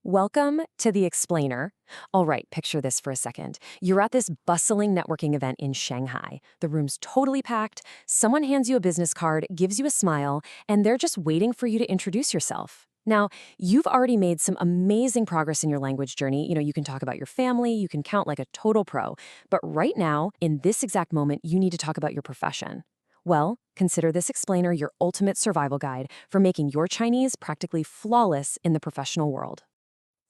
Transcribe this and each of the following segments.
Welcome to The Explainer. All right, picture this for a second. You're at this bustling networking event in Shanghai. The room's totally packed. Someone hands you a business card, gives you a smile, and they're just waiting for you to introduce yourself. Now, you've already made some amazing progress in your language journey. You can talk about your family, you can count like a total pro. But right now, in this exact moment, you need to talk about your profession. Well, consider this explainer your ultimate survival guide for making your Chinese practically flawless in the professional world.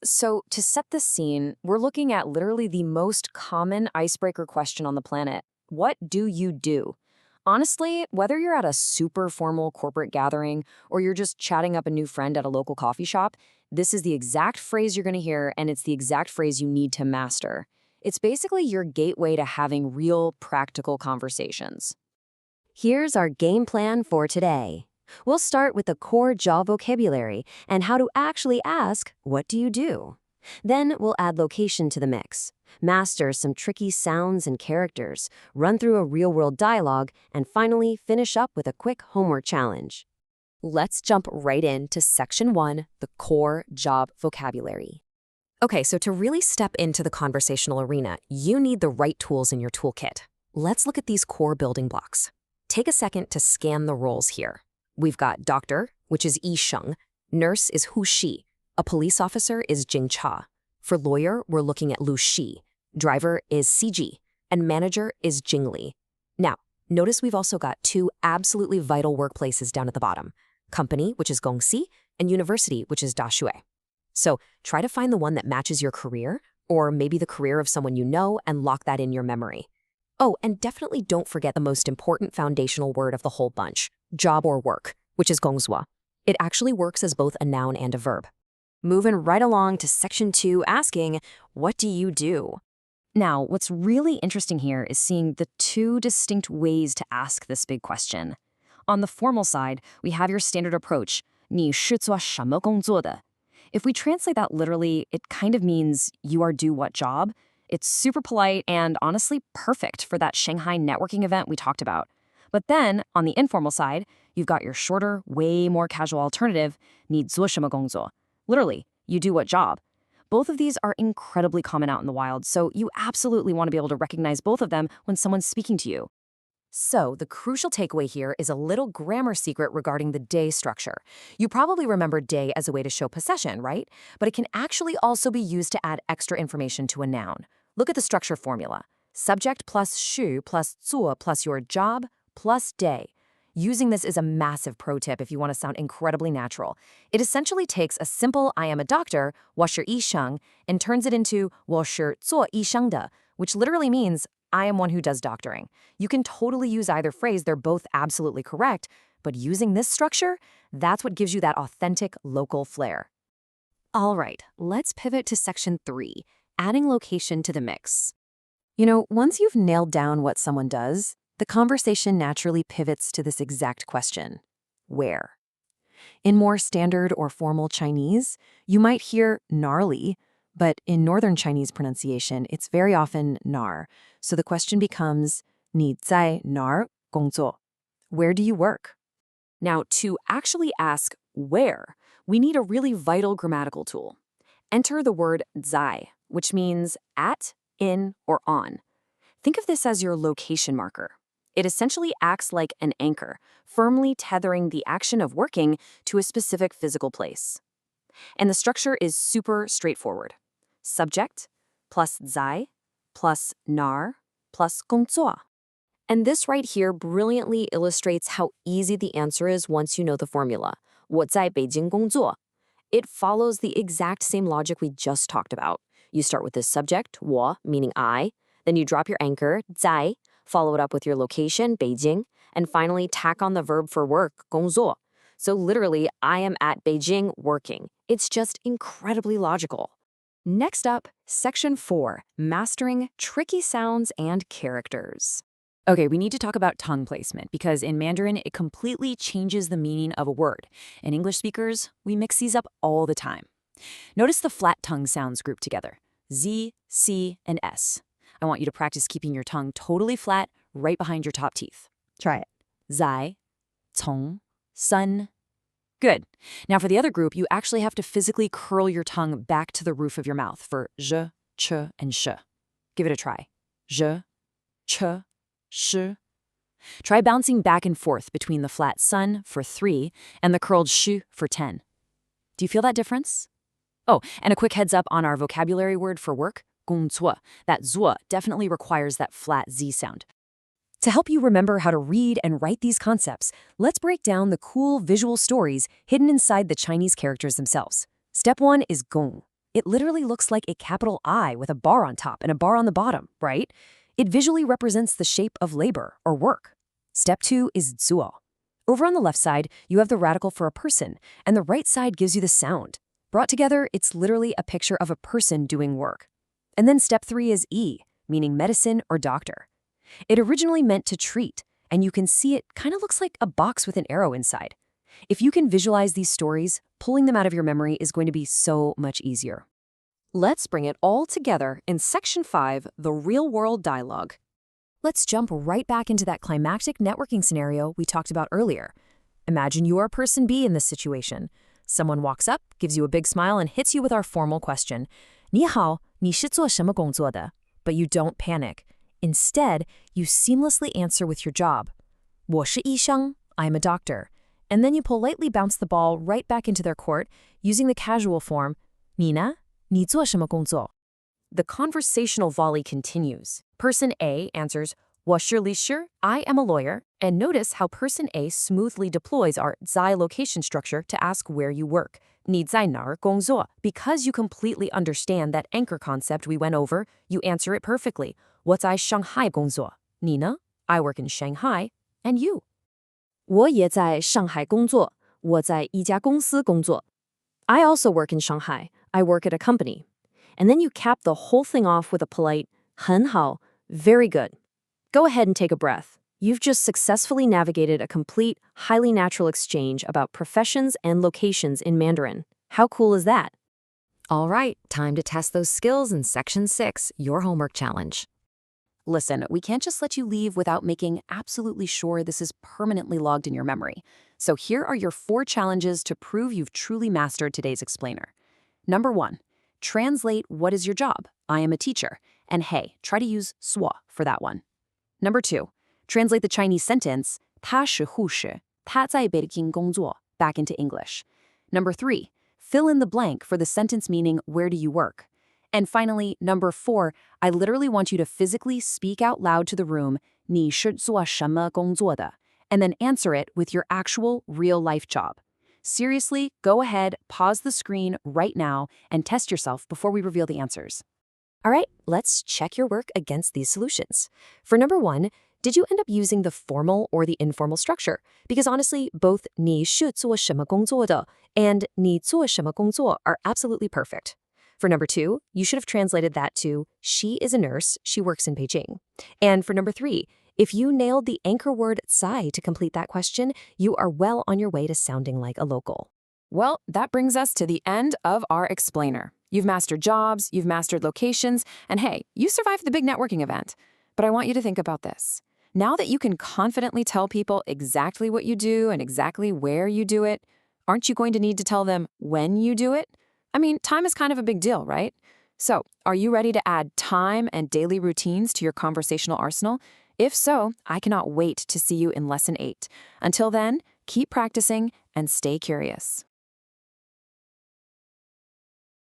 So, to set the scene, we're looking at literally the most common icebreaker question on the planet. What do you do? Honestly, whether you're at a super formal corporate gathering or you're just chatting up a new friend at a local coffee shop, this is the exact phrase you're going to hear, and it's the exact phrase you need to master. It's basically your gateway to having real, practical conversations. Here's our game plan for today. We'll start with the core job vocabulary and how to actually ask, what do you do? Then we'll add location to the mix, master some tricky sounds and characters, run through a real-world dialogue, and finally finish up with a quick homework challenge. Let's jump right into Section 1, the core job vocabulary. Okay, so to really step into the conversational arena, you need the right tools in your toolkit. Let's look at these core building blocks. Take a second to scan the roles here. We've got doctor, which is Yi Sheng, nurse is Hu Shi, a police officer is Jing Cha. For lawyer, we're looking at Lu Shi, driver is Si Ji, and manager is Jing Li. Now, notice we've also got two absolutely vital workplaces down at the bottom, company, which is Gong Si, and university, which is Da Xue. So try to find the one that matches your career, or maybe the career of someone you know, and lock that in your memory. Oh, and definitely don't forget the most important foundational word of the whole bunch, job or work, which is gongzua. It actually works as both a noun and a verb. Moving right along to Section 2, asking, what do you do? Now, what's really interesting here is seeing the two distinct ways to ask this big question. On the formal side, we have your standard approach, 你是做什么工作的? If we translate that literally, it kind of means you are do what job? It's super polite and honestly perfect for that Shanghai networking event we talked about. But then, on the informal side, you've got your shorter, way more casual alternative, 你做什么工作? Literally, you do what job? Both of these are incredibly common out in the wild, so you absolutely want to be able to recognize both of them when someone's speaking to you. So, the crucial takeaway here is a little grammar secret regarding the day structure. You probably remember day as a way to show possession, right? But it can actually also be used to add extra information to a noun. Look at the structure formula. Subject plus shu plus zuo plus your job plus day. Using this is a massive pro tip if you want to sound incredibly natural. It essentially takes a simple I am a doctor, 我是医生, and turns it into 我是做医生的, which literally means I am one who does doctoring. You can totally use either phrase, they're both absolutely correct, but using this structure, that's what gives you that authentic local flair. All right, let's pivot to Section 3, adding location to the mix. Once you've nailed down what someone does, the conversation naturally pivots to this exact question, where? In more standard or formal Chinese, you might hear gnarly, but in Northern Chinese pronunciation, it's very often nar. So the question becomes, 你在哪儿工作? Where do you work? Now, to actually ask where, we need a really vital grammatical tool. Enter the word 在, which means at, in, or on. Think of this as your location marker. It essentially acts like an anchor, firmly tethering the action of working to a specific physical place. And the structure is super straightforward. Subject plus 在 plus nar plus 工作. And this right here brilliantly illustrates how easy the answer is once you know the formula. 我在北京工作. It follows the exact same logic we just talked about. You start with the subject, 我, meaning I, then you drop your anchor, 在, follow it up with your location, Beijing, and finally tack on the verb for work, 工作. So literally, I am at Beijing working. It's just incredibly logical. Next up, Section 4, mastering tricky sounds and characters. Okay, we need to talk about tongue placement because in Mandarin, it completely changes the meaning of a word. In English speakers, we mix these up all the time. Notice the flat tongue sounds grouped together, Z, C, and S. I want you to practice keeping your tongue totally flat right behind your top teeth. Try it. 在, 从, sun, Good. Now for the other group, you actually have to physically curl your tongue back to the roof of your mouth for zh, ch, and sh. Give it a try. Zh, ch, sh. Try bouncing back and forth between the flat sun for 3 and the curled sh for 10. Do you feel that difference? Oh, and a quick heads up on our vocabulary word for work, 工作. That zuo definitely requires that flat Z sound. To help you remember how to read and write these concepts, let's break down the cool visual stories hidden inside the Chinese characters themselves. Step 1 is gong. It literally looks like a capital I with a bar on top and a bar on the bottom, right? It visually represents the shape of labor or work. Step 2 is zuo. Over on the left side, you have the radical for a person, and the right side gives you the sound. Brought together, it's literally a picture of a person doing work. And then step 3 is yi, meaning medicine or doctor. It originally meant to treat, and you can see it kind of looks like a box with an arrow inside. If you can visualize these stories, pulling them out of your memory is going to be so much easier. Let's bring it all together in Section 5, the real-world dialogue. Let's jump right back into that climactic networking scenario we talked about earlier. Imagine you are person B in this situation. Someone walks up, gives you a big smile, and hits you with our formal question. 你好, 你是做什么工作的? But you don't panic. Instead, you seamlessly answer with your job. 我是医生, I'm a doctor. And then you politely bounce the ball right back into their court using the casual form, 你呢? 你做什么工作? The conversational volley continues. Person A answers, 我是律师, I am a lawyer, and notice how person A smoothly deploys our 在 location structure to ask where you work. 你在哪儿工作? Because you completely understand that anchor concept we went over, you answer it perfectly. 我在上海工作. 你呢? I work in Shanghai. And you? 我也在上海工作. 我在一家公司工作. I also work in Shanghai. I work at a company. And then you cap the whole thing off with a polite 很好, very good. Go ahead and take a breath. You've just successfully navigated a complete, highly natural exchange about professions and locations in Mandarin. How cool is that? All right, time to test those skills in Section 6, your homework challenge. Listen, we can't just let you leave without making absolutely sure this is permanently logged in your memory. So here are your 4 challenges to prove you've truly mastered today's explainer. Number 1, translate what is your job? I am a teacher. And hey, try to use 说 for that one. Number 2, translate the Chinese sentence 他是护士,他在北京工作 back into English. Number 3, fill in the blank for the sentence meaning where do you work? And finally, number 4, I literally want you to physically speak out loud to the room 你是做什么工作的? And then answer it with your actual real-life job. Seriously, go ahead, pause the screen right now, and test yourself before we reveal the answers. All right, let's check your work against these solutions. For number 1, did you end up using the formal or the informal structure? Because honestly, both 你是做什么工作的 and 你做什么工作 are absolutely perfect. For number 2, you should have translated that to she is a nurse, she works in Beijing. And for number 3, if you nailed the anchor word 在 to complete that question, you are well on your way to sounding like a local. Well, that brings us to the end of our explainer. You've mastered jobs, you've mastered locations, and hey, you survived the big networking event. But I want you to think about this. Now that you can confidently tell people exactly what you do and exactly where you do it, aren't you going to need to tell them when you do it? I mean, time is kind of a big deal, right? So, are you ready to add time and daily routines to your conversational arsenal? If so, I cannot wait to see you in Lesson 8. Until then, keep practicing and stay curious.